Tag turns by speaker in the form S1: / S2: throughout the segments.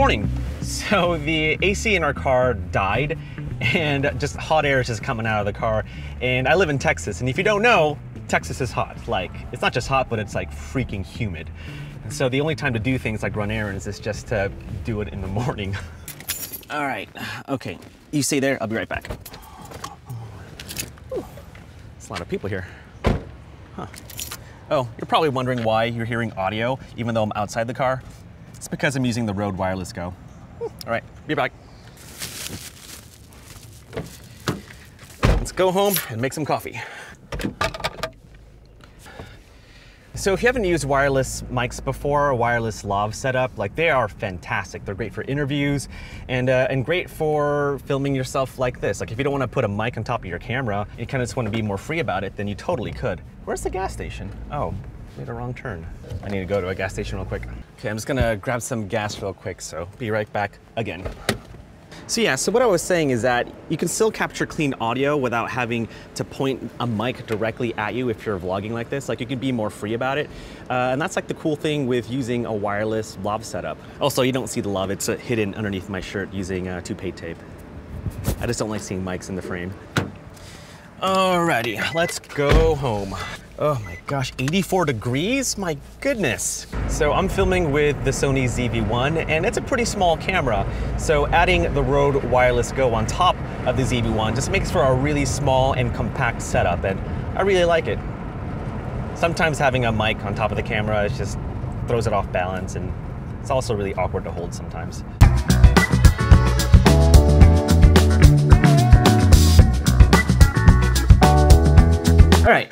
S1: morning. So the AC in our car died and just hot air is just coming out of the car. And I live in Texas, and if you don't know, Texas is hot. Like, it's not just hot, but it's like freaking humid. And so the only time to do things like run errands is just to do it in the morning. All right, okay. You stay there, I'll be right back. Ooh, there's a lot of people here. Huh. Oh, you're probably wondering why you're hearing audio even though I'm outside the car. It's because I'm using the Rode Wireless Go. All right, be back. Let's go home and make some coffee. So if you haven't used wireless mics before, a wireless lav setup, like they are fantastic. They're great for interviews and great for filming yourself like this. Like if you don't want to put a mic on top of your camera, you kind of just want to be more free about it, then you totally could. Where's the gas station? Oh, made a wrong turn. I need to go to a gas station real quick. Okay, I'm just gonna grab some gas real quick, so be right back again. So yeah, so what I was saying is that you can still capture clean audio without having to point a mic directly at you if you're vlogging like this. Like you can be more free about it. And that's like the cool thing with using a wireless lav setup. Also, you don't see the lav, it's hidden underneath my shirt using toupee tape. I just don't like seeing mics in the frame. Alrighty, let's go home. Oh my gosh, 84 degrees? My goodness. So I'm filming with the Sony ZV-1 and it's a pretty small camera. So adding the Rode Wireless Go on top of the ZV-1 just makes for a really small and compact setup, and I really like it. Sometimes having a mic on top of the camera just throws it off balance, and it's also really awkward to hold sometimes. All right.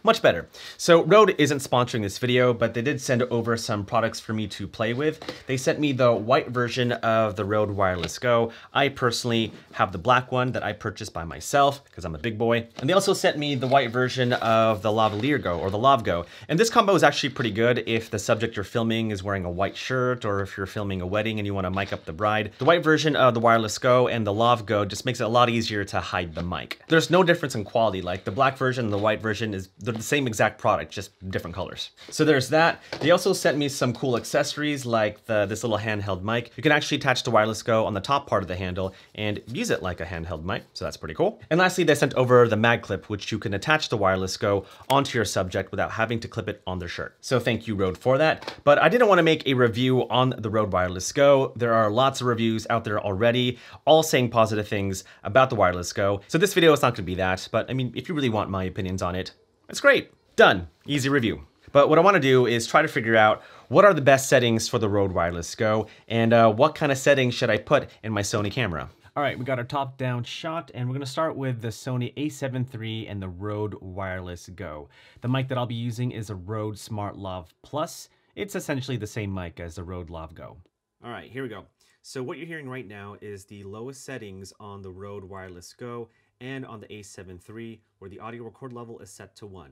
S1: Much better. So Rode isn't sponsoring this video, but they did send over some products for me to play with. They sent me the white version of the Rode Wireless Go. I personally have the black one that I purchased by myself because I'm a big boy. And they also sent me the white version of the Lavalier Go, or the Lav Go. And this combo is actually pretty good if the subject you're filming is wearing a white shirt, or if you're filming a wedding and you want to mic up the bride. The white version of the Wireless Go and the Lav Go just makes it a lot easier to hide the mic. There's no difference in quality. Like the black version and the white version they're the same exact product, just different colors. So there's that. They also sent me some cool accessories like this little handheld mic. You can actually attach the Wireless Go on the top part of the handle and use it like a handheld mic, so that's pretty cool. And lastly, they sent over the mag clip, which you can attach the Wireless Go onto your subject without having to clip it on their shirt. So thank you, Rode, for that. But I didn't want to make a review on the Rode Wireless Go. There are lots of reviews out there already, all saying positive things about the Wireless Go. So this video is not going to be that, but I mean, if you really want my opinions on it, it's great. Done. Easy review. But what I want to do is try to figure out what are the best settings for the Rode Wireless Go, and what kind of settings should I put in my Sony camera. All right, we got our top-down shot, and we're going to start with the Sony a7 III and the Rode Wireless Go. The mic that I'll be using is a Rode Smart Lav Plus. It's essentially the same mic as the Rode Lav Go. All right, here we go. So what you're hearing right now is the lowest settings on the Rode Wireless Go and on the a7 III, where the audio record level is set to 1.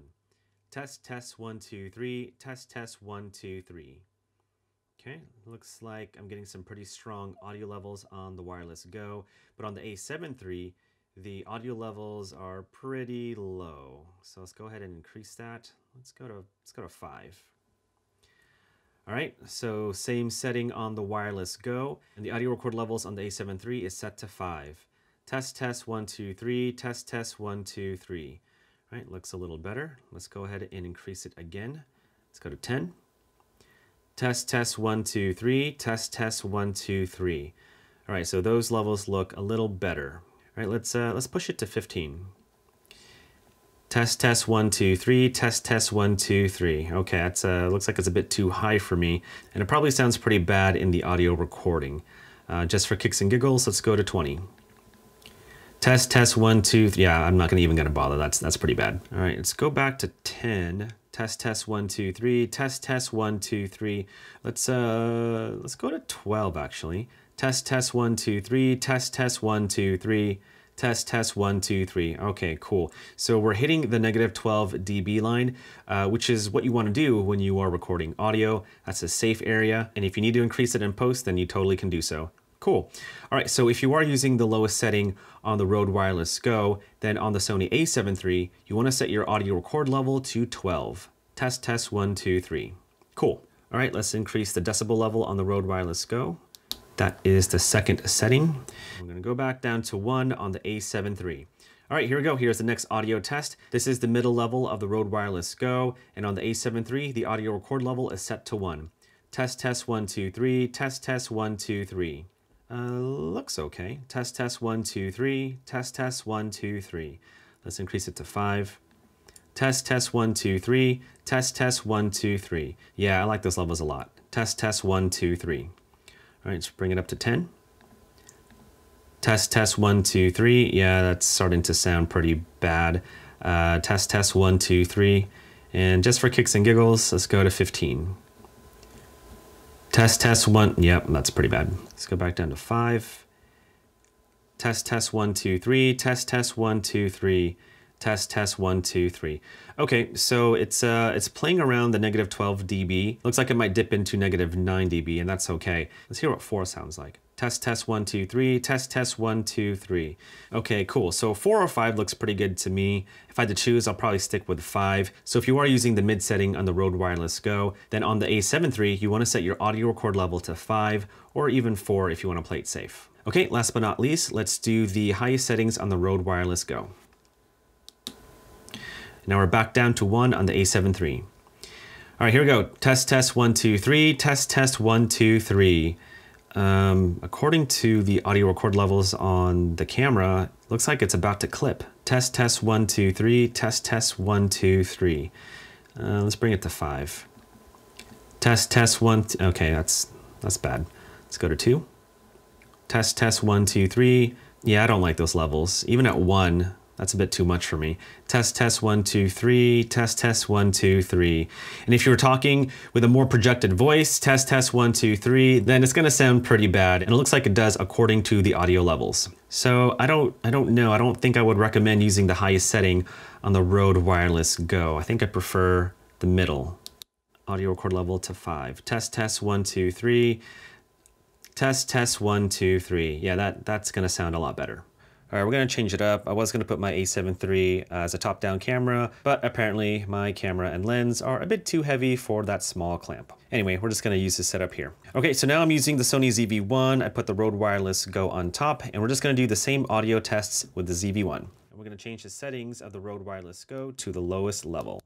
S1: Test, test, 1, 2, 3. Test, test, 1, 2, 3. Okay, looks like I'm getting some pretty strong audio levels on the Wireless Go, but on the a7 III, the audio levels are pretty low. So let's go ahead and increase that. Let's go to 5. All right, so same setting on the Wireless Go, and the audio record levels on the a7 III is set to 5. Test, test, 1, 2, 3. Test, test, 1, 2, 3. All right, looks a little better. Let's go ahead and increase it again. Let's go to 10. Test, test, 1, 2, 3. Test, test, 1, 2, 3. All right, so those levels look a little better. All right, let's push it to 15. Test, test, 1, 2, 3. Test, test, 1, 2, 3. Okay, that's looks like it's a bit too high for me, and it probably sounds pretty bad in the audio recording. Just for kicks and giggles, let's go to 20. Test, test, 1, 2, 3. Yeah, I'm not gonna bother. That's pretty bad. All right, let's go back to 10. Test, test, 1, 2, 3. Test, test, 1, 2, 3. Let's go to 12 actually. Test, test, 1, 2, 3. Test, test, 1, 2, 3. Test, test, 1, 2, 3. Okay, cool. So we're hitting the negative 12 dB line, which is what you want to do when you are recording audio. That's a safe area, and if you need to increase it in post, then you totally can do so. Cool. All right, so if you are using the lowest setting on the Rode Wireless Go, then on the Sony a7 III, you want to set your audio record level to 12. Test, test, 1, 2, 3. Cool. All right, let's increase the decibel level on the Rode Wireless Go. That is the second setting. I'm gonna go back down to 1 on the A7 III. All right, here we go. Here's the next audio test. This is the middle level of the Rode Wireless Go, and on the A7 III, the audio record level is set to 1. Test, test, 1, 2, 3. Test, test, 1, 2, 3. Looks okay. Test, test, 1, 2, 3. Test, test, 1, 2, 3. Let's increase it to 5. Test, test, 1, 2, 3. Test, test, 1, 2, 3. Yeah, I like those levels a lot. Test, test, 1, 2, 3. All right, let's bring it up to 10. Test, test, 1, 2, 3. Yeah, that's starting to sound pretty bad. Test, test, 1, 2, 3. And just for kicks and giggles, let's go to 15. Test, test, 1. Yep, that's pretty bad. Let's go back down to 5. Test, test, 1, 2, 3. Test, test, 1, 2, 3. Test, test, 1, 2, 3. Okay, so it's playing around the negative 12 dB. Looks like it might dip into negative 9 dB, and that's okay. Let's hear what 4 sounds like. Test, test, 1, 2, 3. Test, test, 1, 2, 3. Okay, cool. So 4 or 5 looks pretty good to me. If I had to choose, I'll probably stick with 5. So if you are using the mid setting on the Rode Wireless Go, then on the A7 III, you want to set your audio record level to 5 or even 4 if you want to play it safe. Okay, last but not least, let's do the highest settings on the Rode Wireless Go. Now we're back down to 1 on the A7 III. All right, here we go. Test, test, 1, 2, 3. Test, test, 1, 2, 3. According to the audio record levels on the camera, looks like it's about to clip. Test, test, 1, 2, 3. Test, test, 1, 2, 3. Let's bring it to 5. Test, test, 1. Okay, that's bad. Let's go to 2. Test, test, 1, 2, 3. Yeah, I don't like those levels. Even at 1, that's a bit too much for me. Test, test, 1, 2, 3. Test, test, 1, 2, 3. And if you were talking with a more projected voice, test, test, 1, 2, 3, then it's gonna sound pretty bad. And it looks like it does according to the audio levels. So I don't know. I don't think I would recommend using the highest setting on the Rode Wireless Go. I think I prefer the middle. Audio record level to 5. Test, test, 1, 2, 3. Test, test, 1, 2, 3. Yeah, that's gonna sound a lot better. All right, we're gonna change it up. I was gonna put my A7 III as a top-down camera, but apparently my camera and lens are a bit too heavy for that small clamp. Anyway, we're just gonna use this setup here. Okay, so now I'm using the Sony ZV-1. I put the Rode Wireless Go on top, and we're just gonna do the same audio tests with the ZV-1. And we're gonna change the settings of the Rode Wireless Go to the lowest level.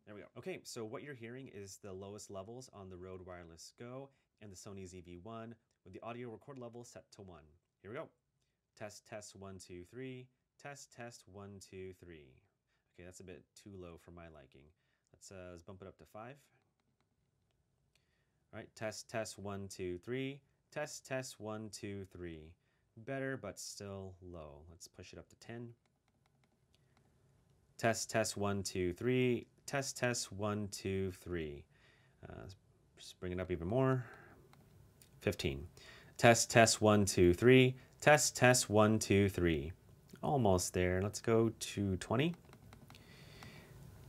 S1: There we go. Okay, so what you're hearing is the lowest levels on the Rode Wireless Go and the Sony ZV-1 with the audio record level set to 1. Here we go. Test, test, 1, 2, 3. Test, test, 1, 2, 3. Okay, that's a bit too low for my liking. Let's bump it up to 5. All right, test, test, 1, 2, 3. Test, test, 1, 2, 3. Better, but still low. Let's push it up to 10. Test, test, 1, 2, 3. Test, test, 1, 2, 3. Just bring it up even more. 15. Test, test, 1, 2, 3. Test, test, 1, 2, 3. Almost there. Let's go to 20.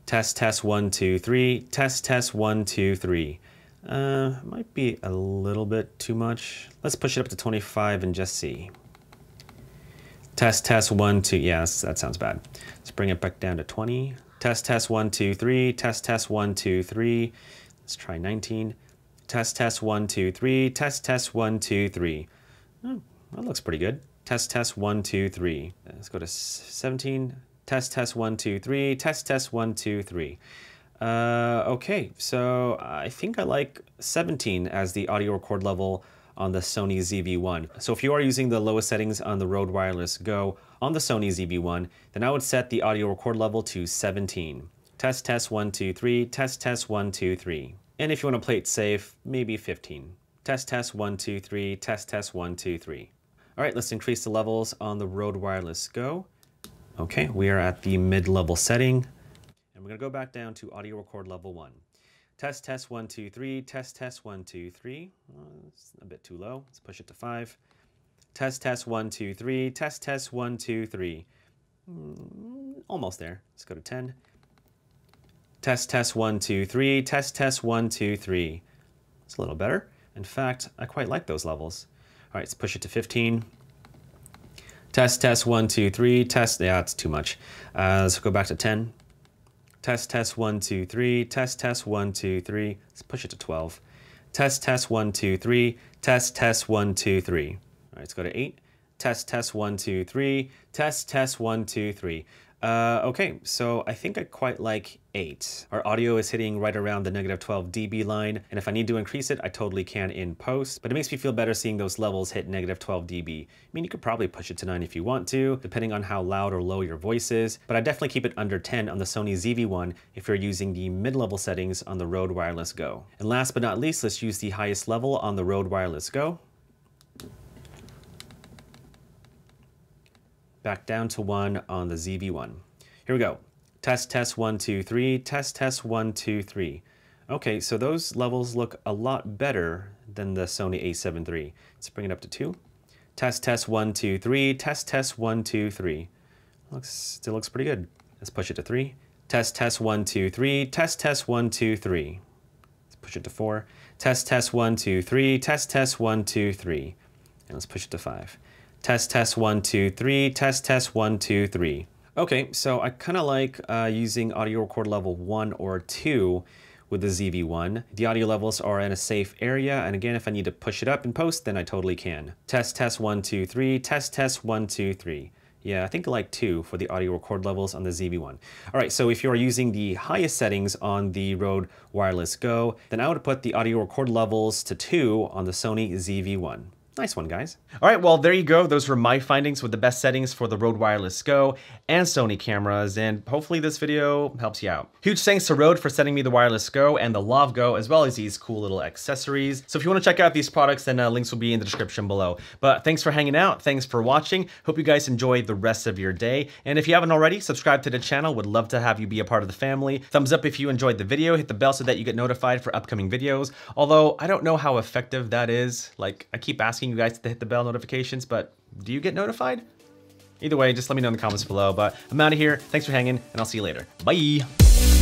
S1: Test, test, 1, 2, 3. Test, test, 1, 2, 3. Might be a little bit too much. Let's push it up to 25 and just see. Test, test, 1, 2. Yes, that sounds bad. Let's bring it back down to 20. Test, test, 1, 2, 3. Test, test, 1, 2, 3. Let's try 19. Test, test, 1, 2, 3. Test, test, 1, 2, 3. Oh, that looks pretty good. Test, test, 1, 2, 3. Let's go to 17. Test, test, 1, 2, 3. Test, test, 1, 2, 3. Okay, so I think I like 17 as the audio record level on the Sony ZV-1. So if you are using the lowest settings on the Rode Wireless Go on the Sony ZV-1, then I would set the audio record level to 17. Test, test, 1, 2, 3. Test, test, 1, 2, 3. And if you want to play it safe, maybe 15. Test, test, 1, 2, 3. Test, test, 1, 2, 3. All right, let's increase the levels on the Rode Wireless Go. Okay, we are at the mid-level setting. And we're gonna go back down to audio record level 1. Test, test, 1, 2, 3. Test, test, 1, 2, 3. It's a bit too low. Let's push it to 5. Test, test, 1, 2, 3. Test, test, 1, 2, 3. Almost there. Let's go to 10. Test, test, 1, 2, 3. Test, test, 1, 2, 3. It's a little better. In fact, I quite like those levels. All right, let's push it to 15. Test, test, 1, 2, 3. Test, yeah, it's too much. Let's go back to 10. Test, test, 1, 2, 3. Test, test, 1, 2, 3. Let's push it to 12. Test, test, 1, 2, 3. Test, test, 1, 2, 3. All right, let's go to 8. Test, test, 1, 2, 3. Test, test, 1, 2, 3. Okay, so I think I quite like 8. Our audio is hitting right around the -12 dB line, and if I need to increase it, I totally can in post, but it makes me feel better seeing those levels hit -12 dB. I mean, you could probably push it to 9 if you want to, depending on how loud or low your voice is, but I definitely keep it under 10 on the Sony ZV-1 if you're using the mid-level settings on the Rode Wireless Go. And last but not least, let's use the highest level on the Rode Wireless Go. Back down to 1 on the ZV-1. Here we go. Test, test, 1, 2, 3. Test, test, 1, 2, 3. Okay, so those levels look a lot better than the Sony a7 III. Let's bring it up to 2. Test, test, 1, 2, 3. Test, test, 1, 2, 3. Still looks pretty good. Let's push it to 3. Test, test, 1, 2, 3. Test, test, 1, 2, 3. Let's push it to 4. Test, test, 1, 2, 3. Test, test, 1, 2, 3. And let's push it to 5. Test, test, 1, 2, 3. Test, test, 1, 2, 3. Okay, so I kind of like using audio record level 1 or 2 with the ZV-1. The audio levels are in a safe area, and again, if I need to push it up in post, then I totally can. Test, test, 1, 2, 3. Test, test, 1, 2, 3. Yeah, I think I like 2 for the audio record levels on the ZV-1. All right, so if you are using the highest settings on the Rode Wireless Go, then I would put the audio record levels to 2 on the Sony ZV-1. Nice one, guys. All right, well, there you go. Those were my findings with the best settings for the Rode Wireless Go and Sony cameras, and hopefully this video helps you out. Huge thanks to Rode for sending me the Wireless Go and the Lav Go, as well as these cool little accessories. So if you want to check out these products, then links will be in the description below. But thanks for hanging out. Thanks for watching. Hope you guys enjoy the rest of your day. And if you haven't already, subscribe to the channel. Would love to have you be a part of the family. Thumbs up if you enjoyed the video. Hit the bell so that you get notified for upcoming videos. Although I don't know how effective that is. Like, I keep asking you guys to hit the bell notifications, but do you get notified? Either way, just let me know in the comments below. But I'm out of here. Thanks for hanging, and I'll see you later. Bye.